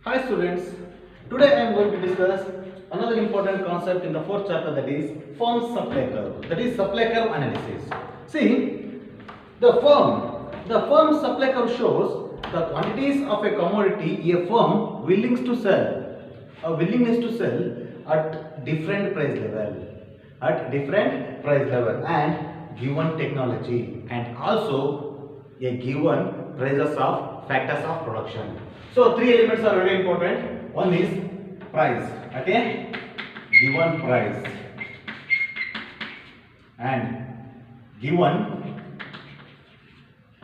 Hi students, today I am going to discuss another important concept in the fourth chapter, that is firm supply curve, that is supply curve analysis. See, the firm supply curve shows the quantities of a commodity a firm willingness to sell at different price level and given technology, and also a given prices of factors of production. So three elements are very important. One is price at a given price and given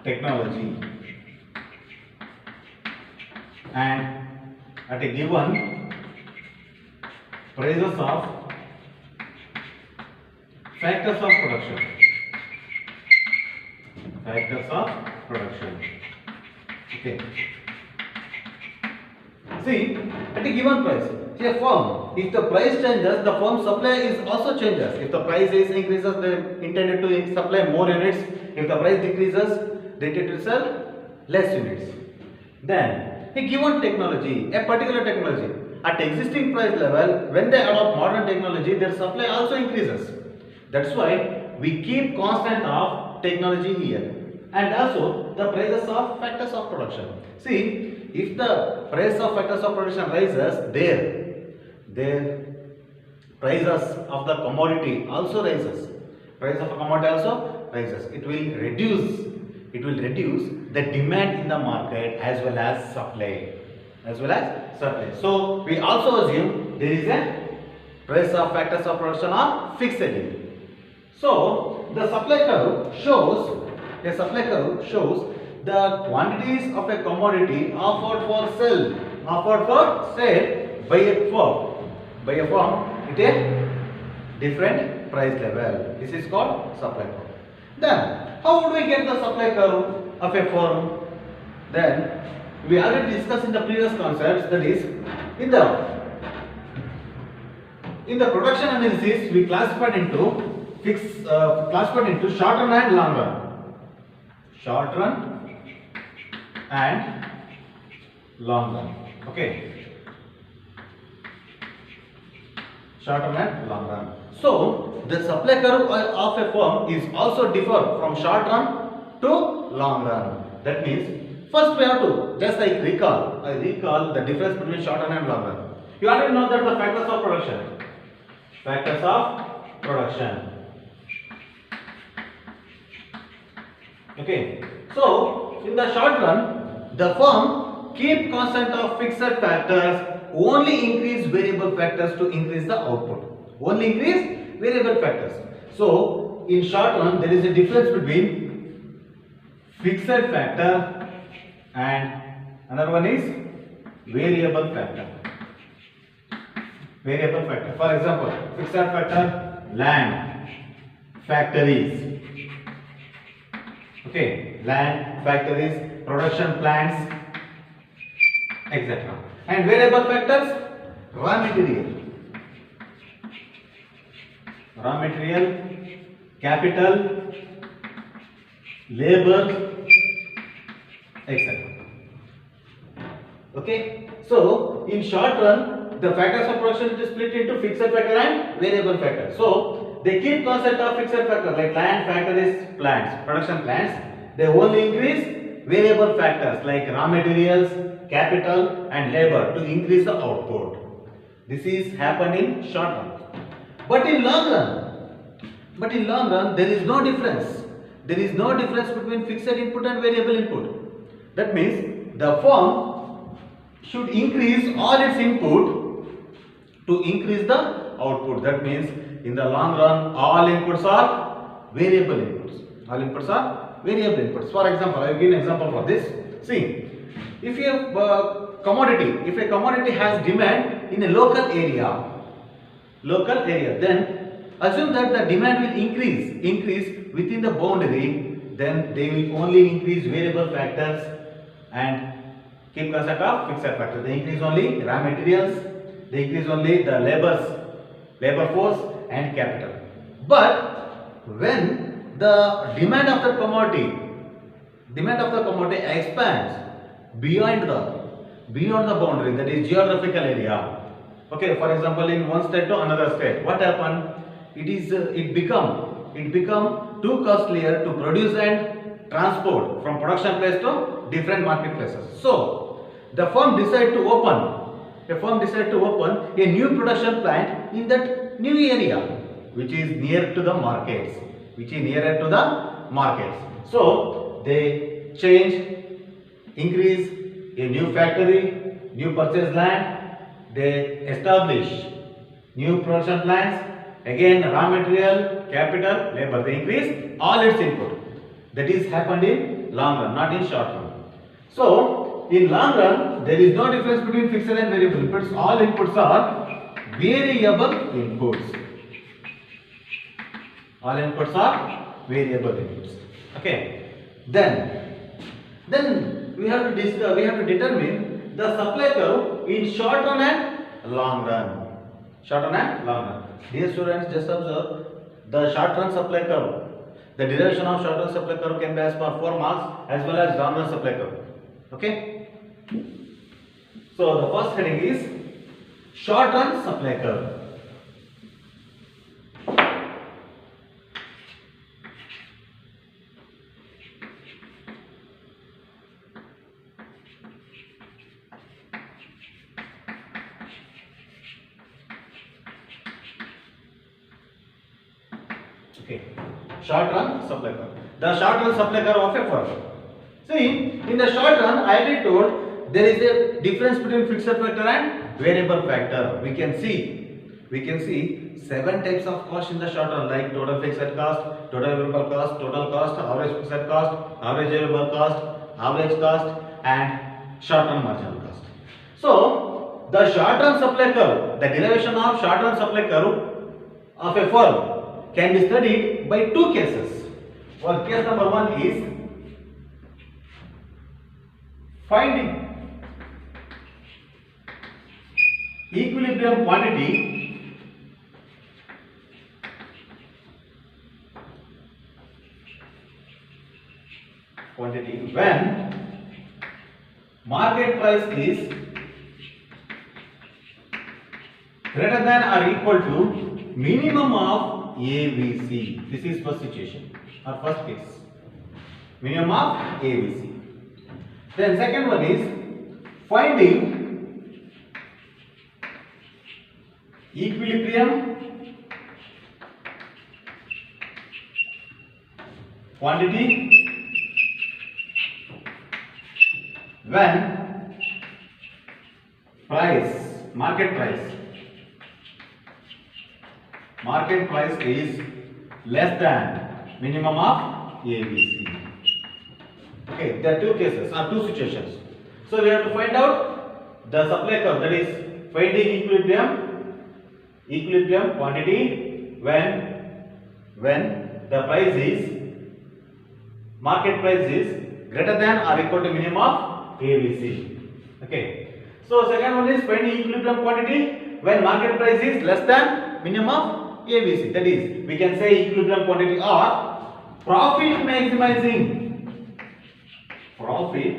technology, and at a given prices of factors of production. Factors of production. Okay. See, at a given price, see a firm, if the price changes, the firm supply is also changes. If the price is increases, they intended to supply more units. If the price decreases, they intended to sell less units. Then, a given technology, a particular technology, at existing price level, when they adopt modern technology, their supply also increases. That's why we keep constant of technology here, and also the prices of factors of production. See, if the price of factors of production rises, their prices of the commodity also rises. Price of a commodity also rises. It will reduce the demand in the market as well as supply. So we also assume there is a price of factors of production are fixed. So the supply curve shows the quantities of a commodity offered for sale by a firm at a different price level. This is called supply curve. Then how would we get the supply curve of a firm? Then we already discussed in the previous concepts, that is in the production analysis we classified into short run and long run. Short run and long run. Okay. Short run and long run. So the supply curve of a firm is also differ from short run to long run. That means first we have to just recall the difference between short run and long run. You already know that the factors of production. Factors of production. Okay. So in the short run, the firm keep constant of fixed factors, only increase variable factors to increase the output. Only increase variable factors. So in short run, there is a difference between fixed factor and another one is variable factor. Variable factor. For example, fixed factor, land, factories. Okay, land, factories, production plants, etc. And variable factors, raw material, capital, labor, etc. Okay, so in short run, the factors of production is split into fixed factor and variable factor. So they keep constant of fixed factor like land, factories, plants, production plants. They only increase variable factors like raw materials, capital and labor to increase the output. This is happen in short run. But in long run, there is no difference. There is no difference between fixed input and variable input. That means the firm should increase all its input to increase the output. That means in the long run, all inputs are variable inputs. All inputs are variable inputs. For example, I will give an example for this. See, if a commodity has demand in a local area, then assume that the demand will increase within the boundary. Then they will only increase variable factors and keep constant of fixed factors. They increase only raw materials, they increase only the labor force and capital. But when the demand of the commodity expands beyond the boundary, that is geographical area. Okay, for example, in one state to another state, what happened? It become too costlier to produce and transport from production place to different marketplaces. So the firm decided to open a new production plant in that new area, which is near to the markets, So they increase a new factory, new purchase land, they establish new production plants, again raw material, capital, labor, they increase all its input. That is happened in long run, not in short run. So in long run, there is no difference between fixed and variable inputs. All inputs are variable inputs. All inputs are variable inputs. Okay. Then we have to determine the supply curve in short run and long run. Dear students, just observe the short run supply curve. The derivation of short run supply curve can be as per 4 marks as well as long run supply curve. Okay. So the first heading is short run supply curve. Okay, short run supply curve. The short run supply curve of a firm. See, in the short run, I already told there is a difference between fixed factor and variable factor. We can see 7 types of cost in the short run, like total fixed cost, total variable cost, total cost, average fixed cost, average variable cost, average cost, and short run marginal cost. So, the short run supply curve, the derivation of short run supply curve of a firm can be studied by 2 cases. Well, case number 1 is finding equilibrium quantity when market price is greater than or equal to minimum of ABC. This is first situation or first case. Minimum of ABC. Then second one is finding equilibrium quantity when market price is less than minimum of ABC. Okay, there are 2 cases or 2 situations. So we have to find out the supply curve, that is finding equilibrium quantity when the market price is greater than or equal to minimum of ABC. Okay. So second one is finding equilibrium quantity when market price is less than minimum of ABC. That is, we can say equilibrium quantity or profit maximizing. Profit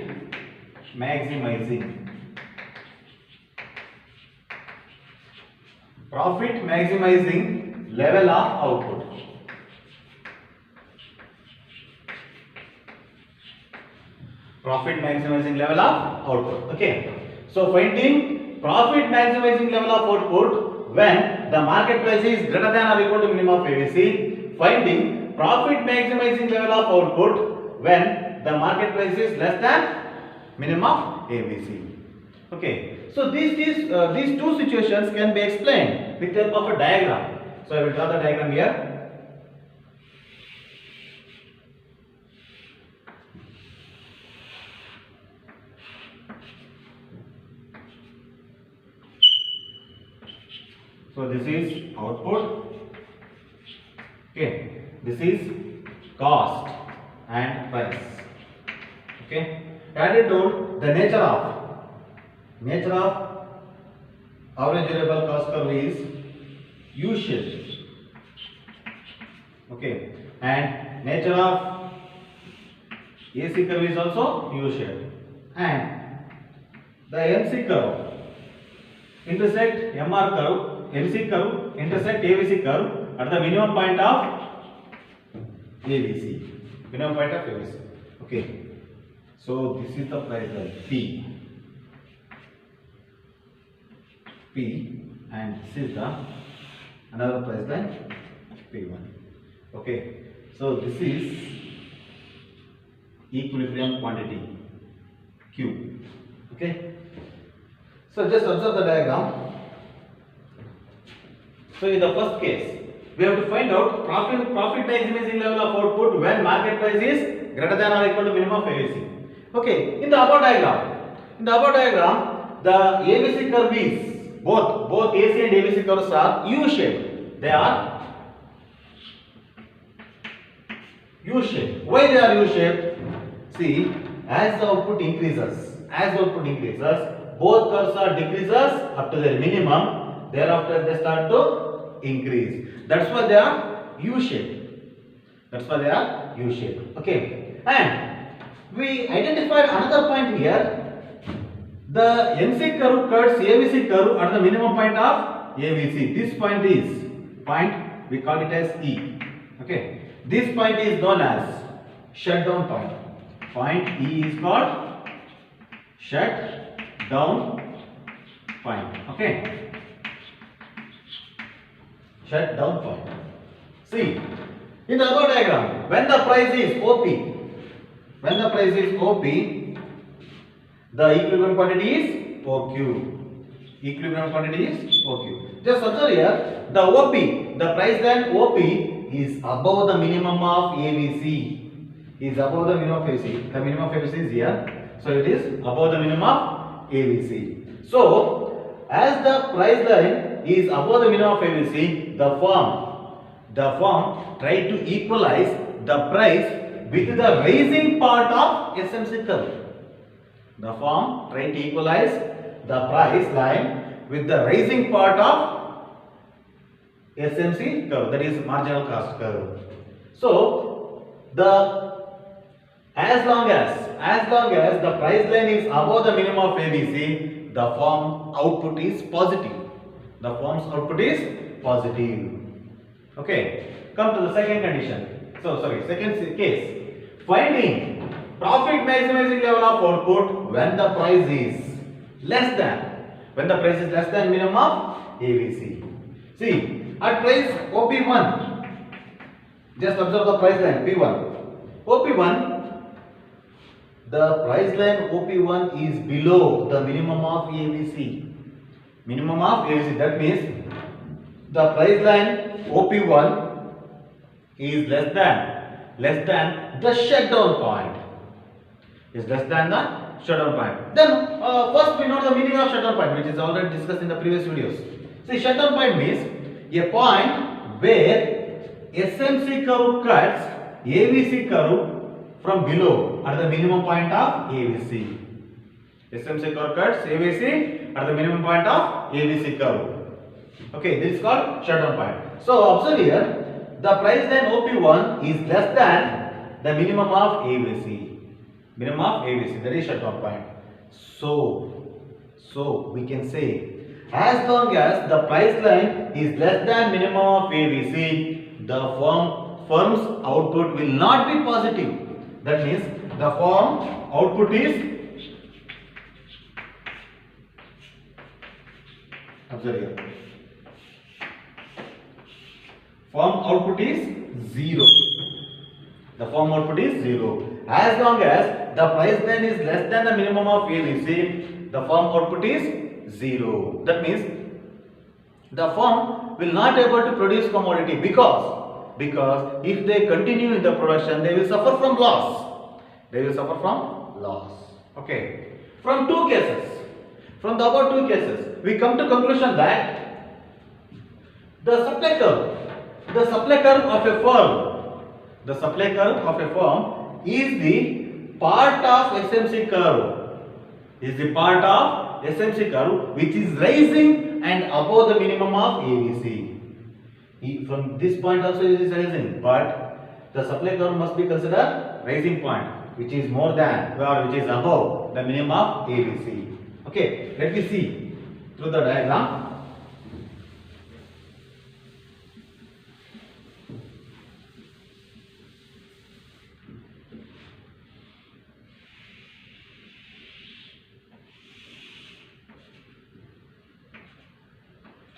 maximizing level of output. Profit maximizing level of output. Okay. So finding profit maximizing level of output when the market price is greater than or equal to minimum of ABC. Finding profit maximizing level of output when the market price is less than minimum of ABC. Okay. So these 2 situations can be explained with the help of a diagram. So I will draw the diagram here. So this is output. Okay. This is cost and price. Okay. Added to the nature of average variable cost curve is U-shaped. Okay. And nature of AC curve is also U-shaped. And the MC curve intersect MR curve, MC curve intersect ABC curve at the minimum point of ABC. Minimum point of ABC. Okay. So this is the price line P. And this is the another price line P1. Okay. So this is equilibrium quantity Q. Okay. So just observe the diagram. So in the first case, we have to find out profit maximizing level of output when market price is greater than or equal to minimum of ABC. Okay. In the above diagram, the ABC curve is both AC and ABC curves are U-shaped. They are U-shaped. Why they are U-shaped? See, as the output increases, both curves are decreases up to their minimum. Thereafter, they start to increase. That's why they are U-shaped. Okay. And we identified another point here. The MC curve cuts ABC curve at the minimum point of ABC. This point we call it as E. Okay. This point is known as shutdown point. Point E is called shutdown point. Okay. Shutdown point. See, in the above diagram, when the price is OP, the equilibrium quantity is OQ. Just observe here, the OP, the price line OP is above the minimum of ABC. The minimum of ABC is here. So it is above the minimum of ABC. So as the price line is above the minimum of ABC, the firm try to equalize the price with the rising part of SMC curve. The firm try to equalize the price line with the rising part of SMC curve, that is marginal cost curve. So as long as the price line is above the minimum of ABC, the firm output is positive. Okay. Come to the second condition. Second case. Finding profit maximizing level of output when the price is less than minimum of ABC. See, at price OP1, just observe the price line P1. OP1, the price line OP1 is below the minimum of ABC. That means the price line OP1 is less than the shutdown point. Then first we know the meaning of shutdown point, which is already discussed in the previous videos. See, shutdown point means a point where SMC curve cuts ABC curve from below at the minimum point of ABC. SMC curve cuts ABC at the minimum point of ABC curve. Okay, this is called shutdown point. So observe here, the price line OP1 is less than the minimum of ABC. That is shutdown point. So we can say, as long as the price line is less than minimum of ABC, the firm's output will not be positive. That means the firm output is, observe here, firm output is 0. The firm output is 0. As long as the price line is less than the minimum of ABC, the firm output is 0. That means the firm will not able to produce commodity because if they continue in the production, they will suffer from loss. Okay. From the above two cases, we come to conclusion that the supply curve of a firm is the part of SMC curve, which is rising and above the minimum of ABC. From this point also it is rising, but the supply curve must be considered rising point, which is more than or which is above the minimum of ABC. Okay, let me see through the diagram.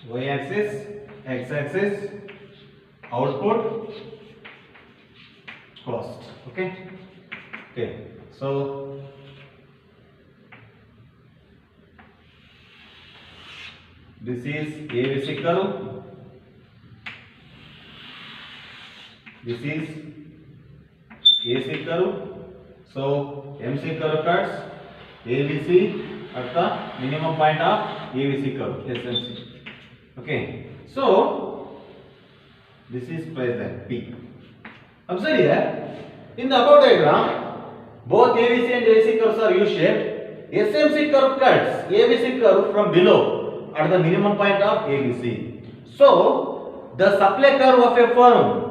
Y-axis, X-axis, output, cost. Okay. Okay. So this is ABC curve. This is AC curve. So MC curve cuts ABC at the minimum point of ABC curve, SMC. Okay. So this is price line P. Observe here, in the above diagram, both ABC and AC curves are U-shaped. SMC curve cuts ABC curve from below at the minimum point of ABC. So the supply curve of a firm,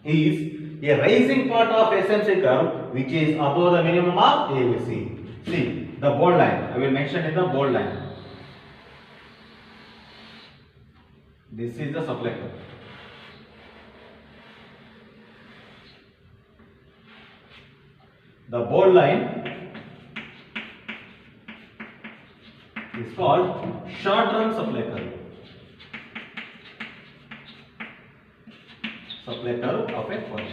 is a rising part of SMC curve which is above the minimum of ABC. See the bold line. I will mention in the bold line. This is the supply curve. The bold line is called short run supply curve. Supply curve of a firm.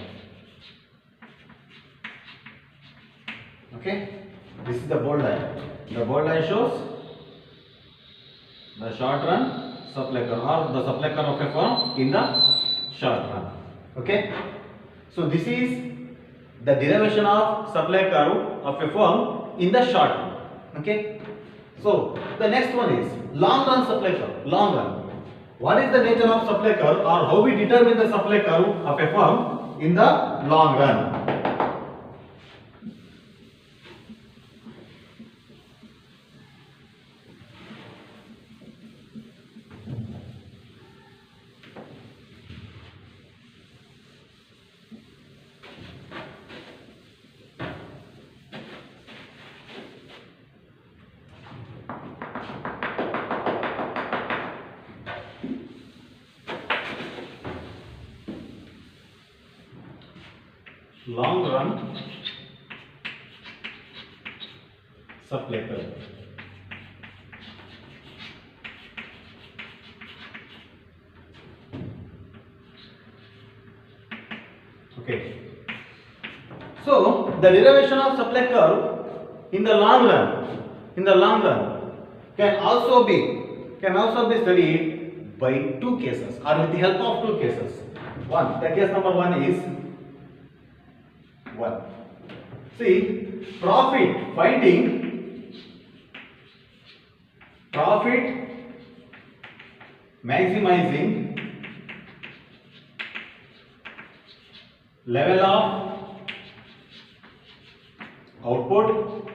Okay, this is the bold line. The bold line shows the short run supply curve or the supply curve of a firm in the short run. Okay, so this is the derivation of supply curve of a firm in the short run. Okay, so the next one is long run supply curve. Long run. What is the nature of supply curve, or how we determine the supply curve of a firm in the long run? Long run supply curve. Okay. So the derivation of supply curve in the long run can also be studied by two cases, or with the help of two cases. The case number one is see, profit maximizing level of output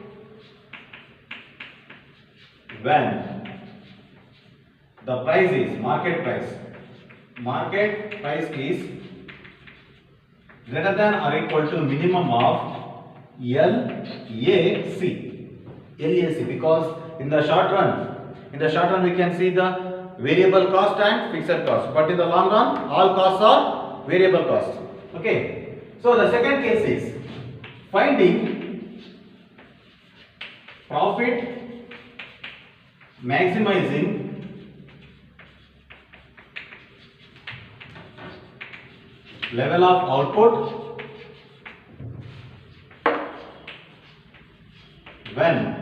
when the price is market price is greater than or equal to minimum of LAC, because in the short run we can see the variable cost and fixed cost, but in the long run all costs are variable costs. Okay, so the second case is finding profit maximizing level of output when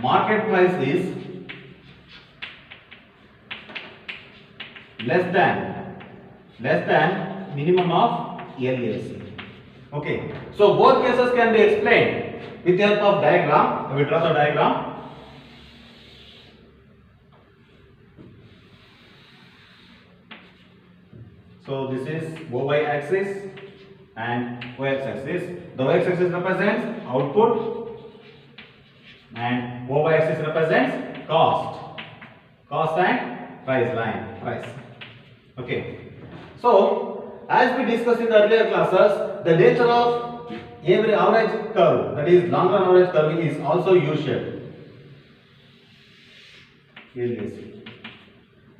market price is less than minimum of LAC. Okay, so both cases can be explained with the help of diagram. I will draw the diagram. So this is OY axis and OX axis. The OX axis represents output and OY axis represents cost and price. Okay. So as we discussed in the earlier classes, the nature of every average curve, that is long run average curve, is also U-shaped. LAC.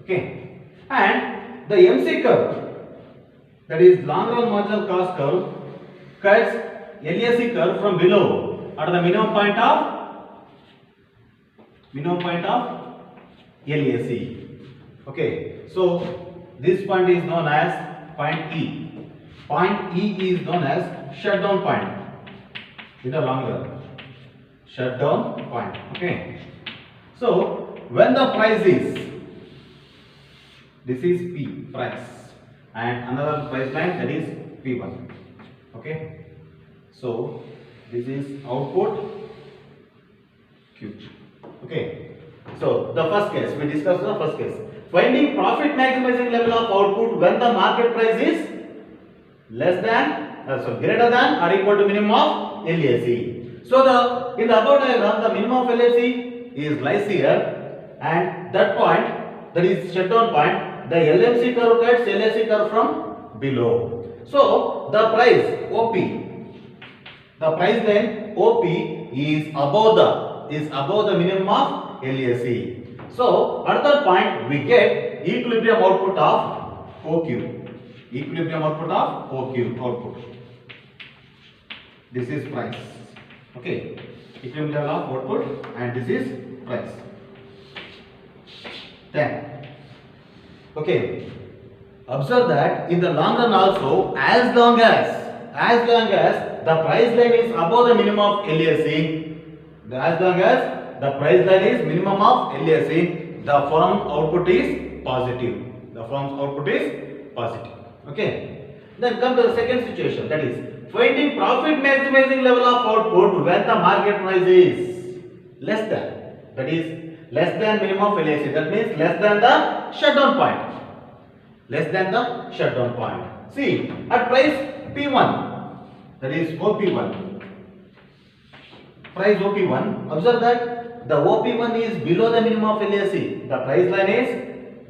Okay. And the MC curve, that is long run marginal cost curve, cuts LAC curve from below at the minimum point of LAC. Okay. So this point is known as point E. Point E is known as shutdown point in the long run. Shutdown point. Okay. So when the price is, this is P, price, and another price line, that is P1. Okay. So this is output Q. Okay. So the first case, we discussed the first case. Finding profit maximizing level of output when the market price is less than, greater than or equal to minimum of LAC. So in the above diagram, the minimum of LAC lies here, and that point, that is shutdown point, the LMC curve cuts LAC curve from below. So the price OP, the price line OP is above the minimum of LAC. So at that point we get equilibrium output of OQ. Equilibrium output of OQ output. This is price. Okay. Equilibrium of output, and this is price. Then, okay, observe that in the long run also, as long as the price line is above the minimum of LAC, as long as the price line is minimum of LAC, the firm output is positive. The firm's output is positive. Okay. Then come to the second situation, that is finding profit maximizing level of output when the market price is less than, that is less than minimum of LAC, that means less than the shutdown point. Less than the shutdown point. See, at price P1, that is OP1, price OP1, observe that the OP1 is below the minimum of LAC. The price line is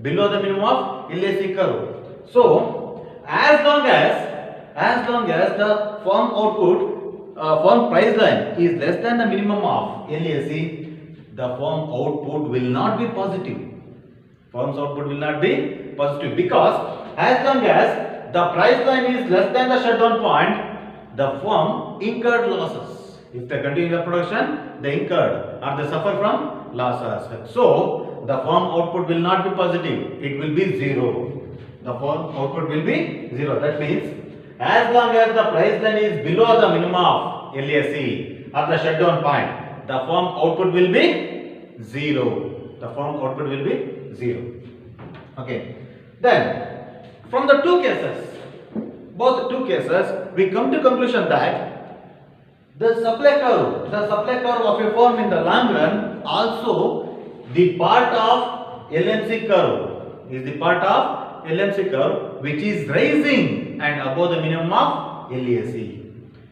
below the minimum of LAC curve. So, as long as the firm output, firm price line is less than the minimum of LAC, the firm output will not be positive. Firm's output will not be positive, because as long as the price line is less than the shutdown point, the firm incurred losses. If they continue the production, they incurred or they suffer from losses. So the firm output will not be positive. It will be zero. The firm output will be zero. That means as long as the price line is below the minimum of LAC or the shutdown point, the firm output will be zero. The firm output will be zero. Okay. Then from the two cases, both two cases, we come to conclusion that the supply curve of a firm in the long run also the part of LMC curve is the part of LMC curve which is rising and above the minimum of LAC.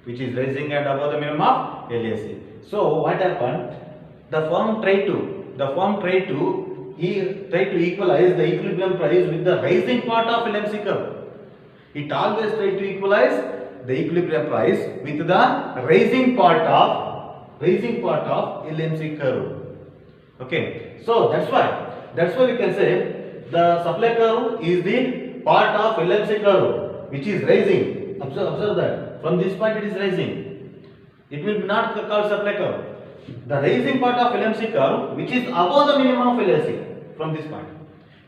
Which is rising and above the minimum of LAC. So what happened? The firm tried to equalize the equilibrium price with the rising part of LMC curve. It always tried to equalize the equilibrium price with the rising part of LMC curve. Okay, so that's why we can say the supply curve is the part of LMC curve which is rising. Observe that from this point it is rising. It will not be called supply curve. The rising part of LMC curve which is above the minimum of LAC from this point,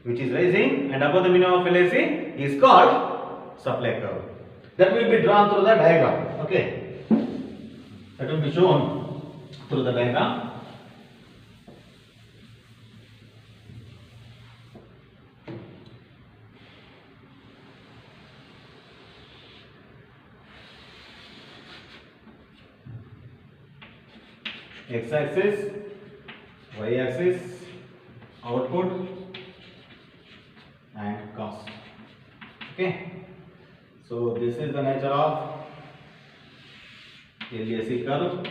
which is rising and above the minimum of LAC, is called supply curve. That will be drawn through the diagram. Okay, that will be shown through the diagram. X-axis, Y-axis, output and cost. Okay, so this is the nature of LAC curve,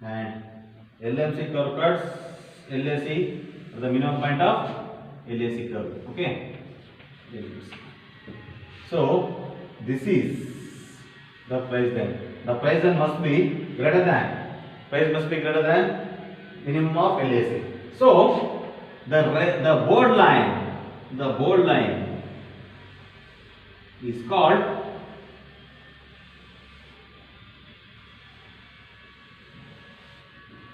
and LMC curve cuts LAC at the minimum point of LAC curve. Okay, so this is The price then must be greater than. Price must be greater than minimum of LAC. So the bold line is called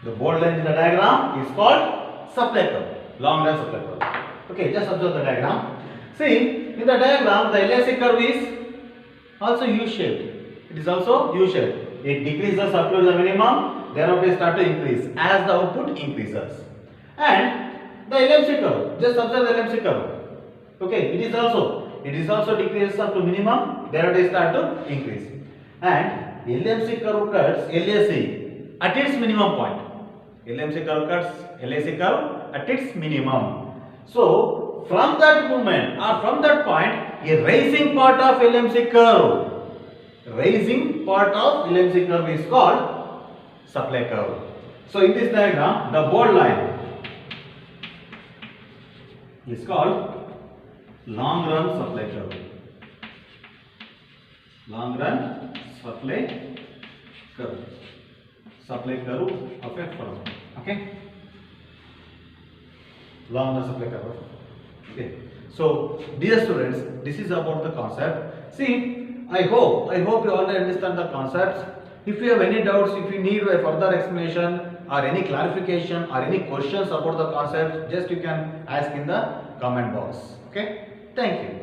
the bold line in the diagram is called supply curve, long run supply curve. Okay, just observe the diagram. See, in the diagram, the LAC curve is also U-shaped. It is also U-shaped. It decreases up to the minimum, then it start to increase as the output increases. And the LMC curve, just observe the LMC curve. Okay, it is also decreases up to minimum, then it start to increase. And LMC curve cuts LAC at its minimum point. LMC curve cuts LAC curve at its minimum. So from that moment or from that point, a rising part of LMC curve is called supply curve. So in this diagram, the bold line is called long run supply curve. Long run supply curve. Supply curve of a firm. Okay. Long run supply curve. Okay. So dear students, this is about the concept. See, I hope you already understand the concepts. If you have any doubts, if you need a further explanation or any clarification or any questions about the concept, just you can ask in the comment box. Okay. Thank you.